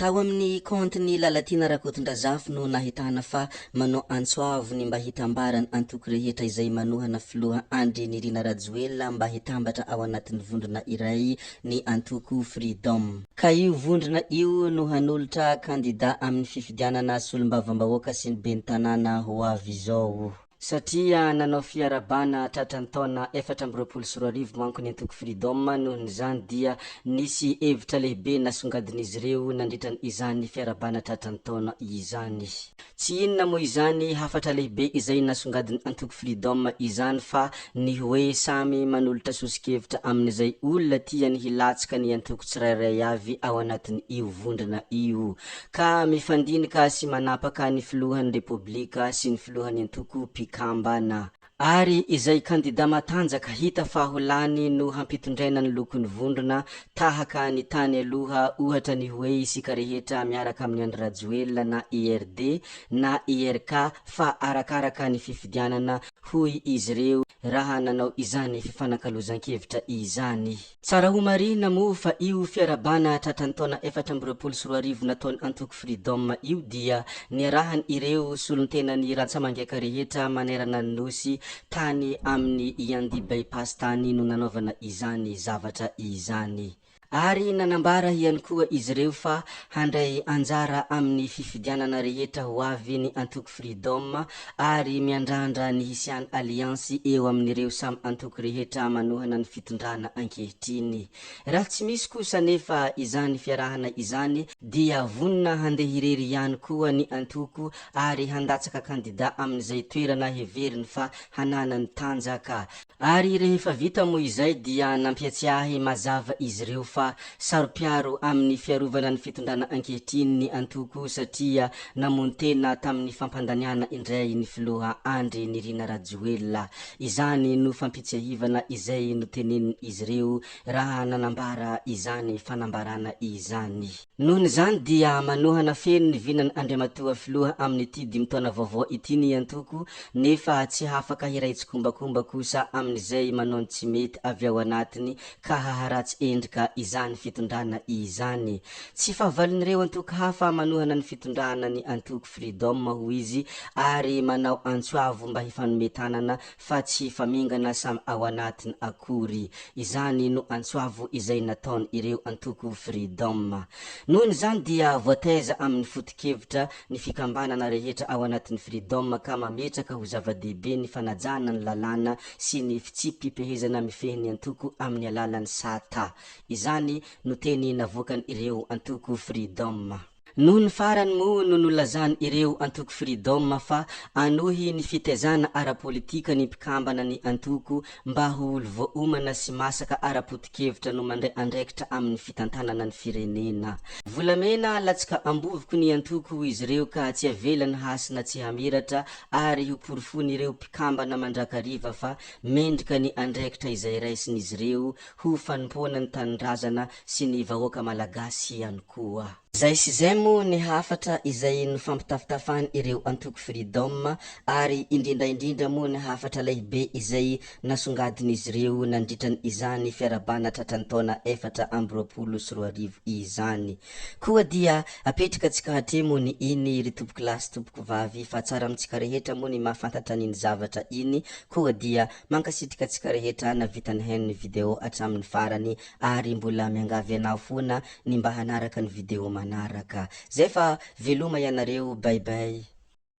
Tao amin'ny compte-ny Lalatina Rakotondrazafy no nahitana fa manao antsoavy mba hitambarany antoky rehetra izay manohana filoha Andry Nirina Rajoelina mba hitambatra ao anatin'ny vondrona iray ny antoko Freedom. Ka io vondrona io no hanolotra kandida amin'ny fifidianana solombavam-bahoaka sy ny ben'ny tanàna ho avy izao. Satria nanao fiarabana tratran'ny taona 2024 manko ny antoko Freedom, nohon' izany dia nisy hevitra lehibe nasongadin'izy ireo nandritran' izany fiarabana tratran'ny taona izany. Tsy inona moa izany hafatra lehibe izay nasongadiny antoko Freedom izany fa ny hoe samy manolotra sosikevitra amin'izay olona tiany hilatsaka ny antoko tsirairay avy ao anatin' io vondrona io, ka mifandinika sy manapaka ny filohan'ny Repoblika sy ny filohan'ny antoko Pikambana. Ary izay kandida matanjaka hita fa ho lany no hampitondraina ny lokon'ny vondrona tahaka ny tany aloha, ohatra ny hoe isika rehetra miaraka amin'ny Andry Rajoelina na ERD na ERK, fa arakaraka ny fifidianana hoy izy ireo raha nanao izany fifanankalozan-kevitra izany. Tsara ho marina moa fa io fiarabana tratran'ny taona 2024 nataon'ny antoko Freedom io dia niarahany ireo solon-tenan'ny rantsamangeka rehetra manerana ny nosy tany amin'ny Yandi bypass tany no nanaovana izany zavatra izany. Ary nanambara ihany koa izy ireo fa handray anjara amin'ny fifidianana rehetra ho avy ny antoko Freedom ary miandrandra ny hisiany alliance eo amin'ireo samy antoko rehetra manohana ny fitondrana ankehitriny. Raha tsy misy kosa nefa izany fiarahana izany dia vonina handeha irery ihany koa ny antoko ary handatsaka kandida amin'izay toerana heveriny fa hananany tanjaka. Ary rehefa vita moa izay dia nampiatsiahy mazava izy ireo fa saropiaro amin'ny fiarovana ny fitondrana ankehitriny ny antoko satria namono tena tamin'ny fampandaniana indray ny filoha Andry Nirina Rajoelina. Izany no fampitsiahivana izay no tenenin izy ireo raha nanambara izany fanambarana izany. Nohon' izany dia manohana feno ny vinany Andriamatoa filoha amin'ny ity 5 taona vaovao ity ny antoko, nefa tsy hafaka hiraitsi-kombakomba kosa amin'izay manao tsy mety avy ao anatiny ka haharatsy endrika izany fitondrana izany. Tsy fahavalon'ireo antoko hafa manohana ny fitondrana ny antoko Freedom ho izy ary manao antsoavo mba hifanometanana fa tsy famingana samy ao anatiny akory. Izany no antsoavo izay nataony ireo antoko Freedom. Nohon' izany dia voataiza amin'ny foto-kevitra ny fikambanana rehetra ao anatin'ny Freedom ka mametraka ho zava-dehibe ny fanajana ny lalàna sy ny fitsipipehezana mifehy ny antoko amin'ny alalan'ny SATA. Izany no teny navoakany ireo antoko Freedom. Noho ny farany moa no nolazany ireo antoko Freedom fa anohy ny fitaizana ara-politika ny mpikambana ny antoko mba ho olo voaomana sy masaka ara-potikevitra no mandray andraikitra amin'ny fitantanana ny firenena. Volamena latsaka amboviko ny antoko izy ireo ka tsy avelany hasina tsy hamiratra ary ho porofony ireo mpikambana mandrakariva fa mendrika ny andraikitra izay raisin'izy ireo ho fanompoana ny tanindrazana sy ny vahoaka malagasy ihany koa. Zay sy zay moa ny hafatra izay no fampitafitafany ireo antoko Freedom ary indrindra moa ny hafatra lehibe izay nasongadin'izy ireo nandritran' izany fiarabana tratran'ny taona 2024 izany. Koa dia apetraka antsika hatremo ny iny ry tompoko lahy sy tompoko vavy fa tsara amintsika rehetra moa ny mahafantatra n'iny zavatra iny, koa dia mankasitrika antsika rehetra navitany hen'ny video atramin'ny farany ary mbola miangavy anao foana ny mba hanaraka ny video manaraka. Zay fa veloma ianareo, bye bye.